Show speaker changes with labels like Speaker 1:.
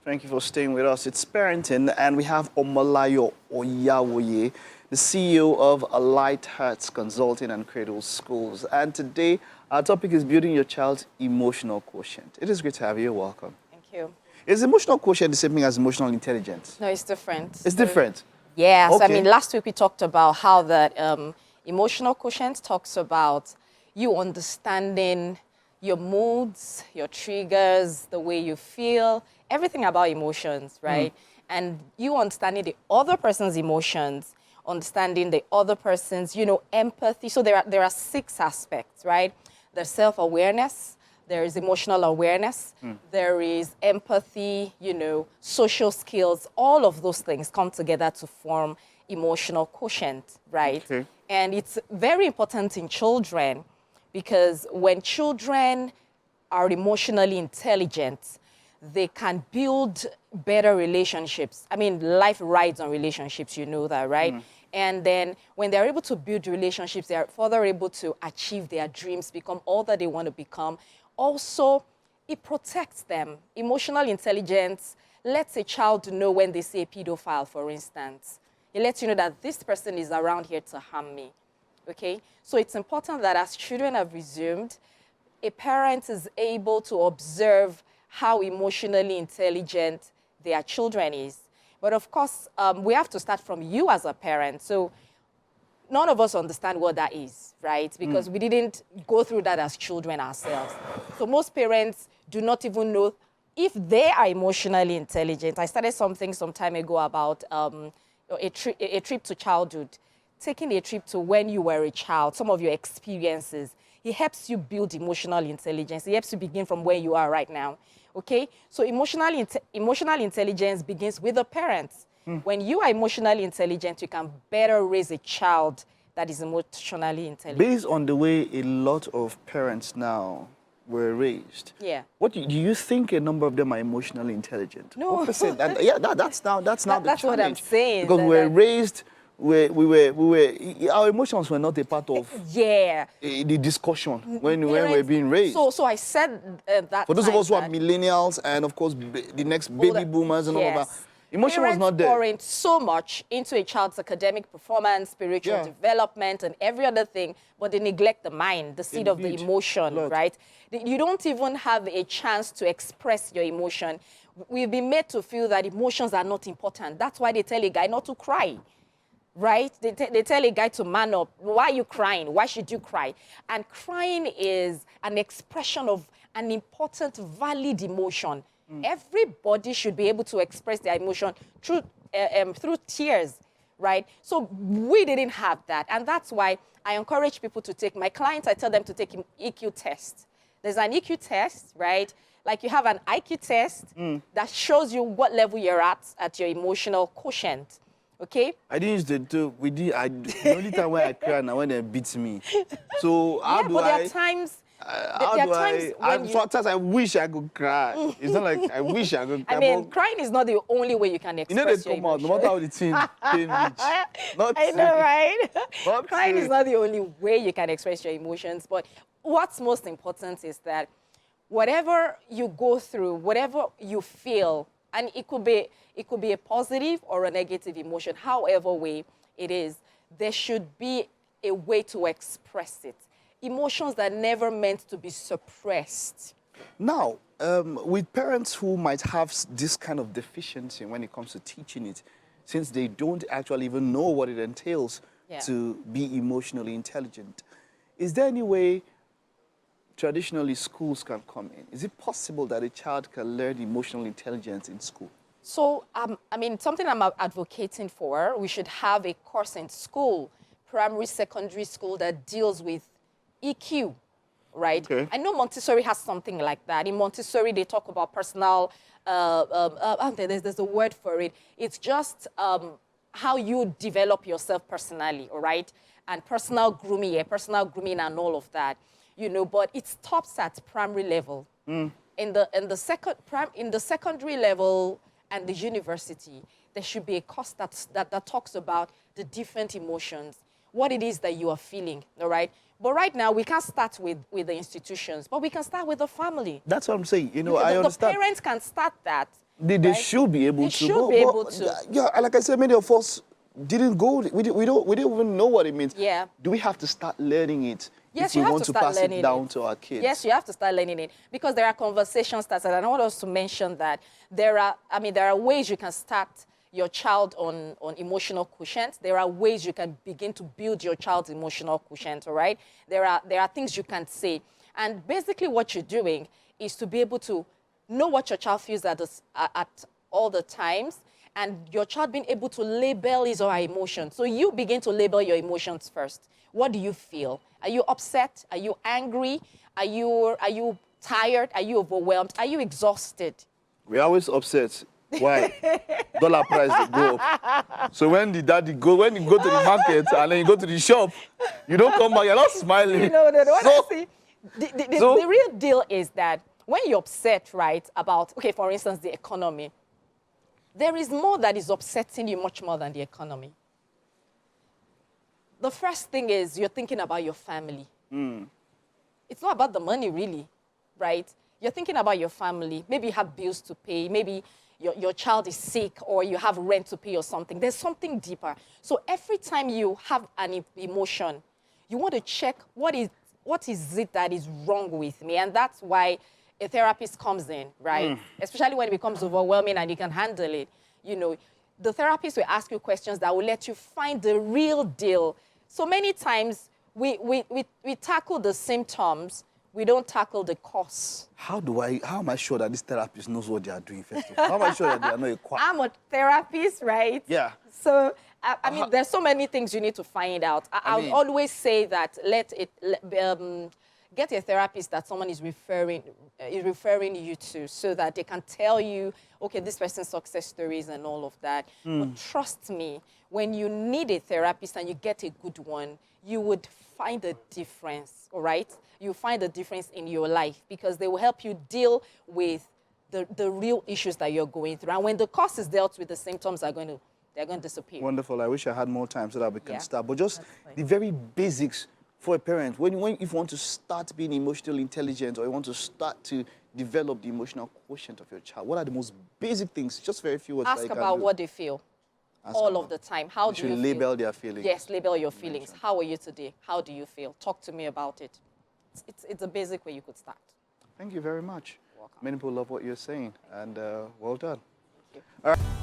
Speaker 1: Thank you for staying with us. It's parenting, and we have Omolayo Oyawoye, the CEO of Light Hearts Consulting and Cradle Schools. And today, our topic is building your child's emotional quotient. It is great to have you. Welcome.
Speaker 2: Thank you.
Speaker 1: Is emotional quotient the same thing as emotional intelligence?
Speaker 2: No, it's different.
Speaker 1: It's different?
Speaker 2: Yes.
Speaker 1: Okay.
Speaker 2: I mean, last week we talked about how that emotional quotient talks about you understanding your moods, your triggers, the way you feel, everything about emotions, right? And you understanding the other person's emotions, understanding the other person's, empathy. So there are 6 aspects, right? There's self-awareness, there is emotional awareness, there is empathy, social skills. All of those things come together to form emotional quotient, right?
Speaker 1: Okay.
Speaker 2: And it's very important in children because when children are emotionally intelligent, they can build better relationships. I mean, life rides on relationships, you know that, right? And then when they're able to build relationships, they're further able to achieve their dreams, become all that they want to become. Also, it protects them. Emotional intelligence lets a child know when they see a pedophile, for instance. It lets you know that this person is around here to harm me, okay? So it's important that as children have resumed, a parent is able to observe how emotionally intelligent their children is. But of course, we have to start from you as a parent. So none of us understand what that is, right? Because we didn't go through that as children ourselves. So most parents do not even know if they are emotionally intelligent. I started something some time ago about a trip to childhood, taking a trip to when you were a child, some of your experiences. It helps you build emotional intelligence. It helps you begin from where you are right now, okay? So emotional intelligence begins with the parents. When you are emotionally intelligent, you can better raise a child that is emotionally intelligent.
Speaker 1: Based on the way a lot of parents now were raised,
Speaker 2: Yeah.
Speaker 1: what do you think a number of them are emotionally intelligent?
Speaker 2: No.
Speaker 1: What percent? That's now the
Speaker 2: That's
Speaker 1: challenge.
Speaker 2: what I'm saying.
Speaker 1: Because we were raised, our emotions were not a part of
Speaker 2: Yeah.
Speaker 1: the discussion when we were being raised.
Speaker 2: So I said that
Speaker 1: For those of
Speaker 2: time
Speaker 1: us who are
Speaker 2: that
Speaker 1: millennials and, of course, the next baby boomers and all of that, emotion was not there.
Speaker 2: Parents pouring so much into a child's academic performance, spiritual development, and every other thing, but they neglect the mind, the seed of the emotion, right? You don't even have a chance to express your emotion. We've been made to feel that emotions are not important. That's why they tell a guy not to cry. Right? They tell a guy to man up. Why are you crying? Why should you cry? And crying is an expression of an important, valid emotion. Everybody should be able to express their emotion through tears, right? So we didn't have that. And that's why I encourage people to take, my clients, I tell them to take an EQ test. There's an EQ test, right? Like you have an IQ test that shows you what level you're at your emotional quotient. Okay?
Speaker 1: I didn't use the only time when I cry now when they beat me. So how do
Speaker 2: there are times.
Speaker 1: Sometimes I wish I could cry. It's not like I wish I could cry.
Speaker 2: I mean, crying is not the only way you can express
Speaker 1: they
Speaker 2: your
Speaker 1: come out,
Speaker 2: emotion.
Speaker 1: no matter how the thing pain reach.
Speaker 2: I know, right? Crying is not the only way you can express your emotions. But what's most important is that whatever you go through, whatever you feel, and it could be a positive or a negative emotion, however way it is, there should be a way to express it. Emotions that are never meant to be suppressed.
Speaker 1: Now, with parents who might have this kind of deficiency when it comes to teaching it, since they don't actually even know what it entails to be emotionally intelligent, is there any way traditionally schools can come in? Is it possible that a child can learn emotional intelligence in school?
Speaker 2: So, I mean, something I'm advocating for, we should have a course in school, primary, secondary school, that deals with EQ, right?
Speaker 1: Okay.
Speaker 2: I know Montessori has something like that. In Montessori, they talk about personal, there's a word for it. It's just how you develop yourself personally, all right? And personal grooming and all of that, but it stops at primary level. In the secondary level and the university, there should be a course that talks about the different emotions, what it is that you are feeling, all right? But right now, we can't start with the institutions, but we can start with the family.
Speaker 1: That's what I'm saying. I understand.
Speaker 2: The parents can start that,
Speaker 1: They should be able
Speaker 2: They
Speaker 1: to.
Speaker 2: should be able to.
Speaker 1: Yeah, like I said, many of us didn't go. We don't even know what it means.
Speaker 2: Yeah.
Speaker 1: Do we have to start learning it
Speaker 2: Yes,
Speaker 1: if
Speaker 2: you
Speaker 1: we
Speaker 2: have
Speaker 1: want
Speaker 2: to
Speaker 1: to
Speaker 2: start
Speaker 1: pass it
Speaker 2: learning
Speaker 1: down
Speaker 2: it.
Speaker 1: to our kids?
Speaker 2: Yes, you have to start learning it because there are conversations started. And I want us to mention that there are ways you can start your child on emotional quotient. There are ways you can begin to build your child's emotional quotient, all right? There are things you can say. And basically what you're doing is to be able to know what your child feels at all the times, and your child being able to label his or her emotions. So you begin to label your emotions first. What do you feel? Are you upset? Are you angry? Are you tired? Are you overwhelmed? Are you exhausted?
Speaker 1: We're always upset. Why? Dollar price they go up. So when you go to the market and then you go to the shop, you don't come back, you're not smiling.
Speaker 2: No.
Speaker 1: So,
Speaker 2: See, the real deal is that when you're upset, right, about, okay, for instance, the economy, there is more that is upsetting you much more than the economy. The first thing is you're thinking about your family. It's not about the money, really, right? You're thinking about your family. Maybe you have bills to pay. Maybe your child is sick or you have rent to pay or something. There's something deeper. So every time you have an emotion, you want to check what is it that is wrong with me? And that's why a therapist comes in, right? Especially when it becomes overwhelming and you can handle it. You know, the therapist will ask you questions that will let you find the real deal. So many times we tackle the symptoms, we don't tackle the cause.
Speaker 1: how am I sure that this therapist knows what they are doing first of all? How am I sure that they are not a quack?
Speaker 2: I'm a therapist, right?
Speaker 1: Yeah.
Speaker 2: So, I mean, there's so many things you need to find out. I would always say that get a therapist that someone is referring you to so that they can tell you, okay, this person's success stories and all of that. But trust me, when you need a therapist and you get a good one, you would find a difference, all right? You find a difference in your life because they will help you deal with the real issues that you're going through. And when the cause is dealt with, the symptoms they're going to disappear.
Speaker 1: Wonderful. I wish I had more time so that we can
Speaker 2: Yeah.
Speaker 1: start. But just the very basics for a parent, if you want to start being emotionally intelligent or you want to start to develop the emotional quotient of your child, what are the most basic things? Just very few words.
Speaker 2: Ask about what they feel all of the time. How do you feel?
Speaker 1: Label their feelings.
Speaker 2: Yes, label your feelings. How are you today? How do you feel? Talk to me about it. It's a basic way you could start.
Speaker 1: Thank you very much.
Speaker 2: You're welcome.
Speaker 1: Many people love what you're saying, and well done.
Speaker 2: Thank you.
Speaker 1: All right.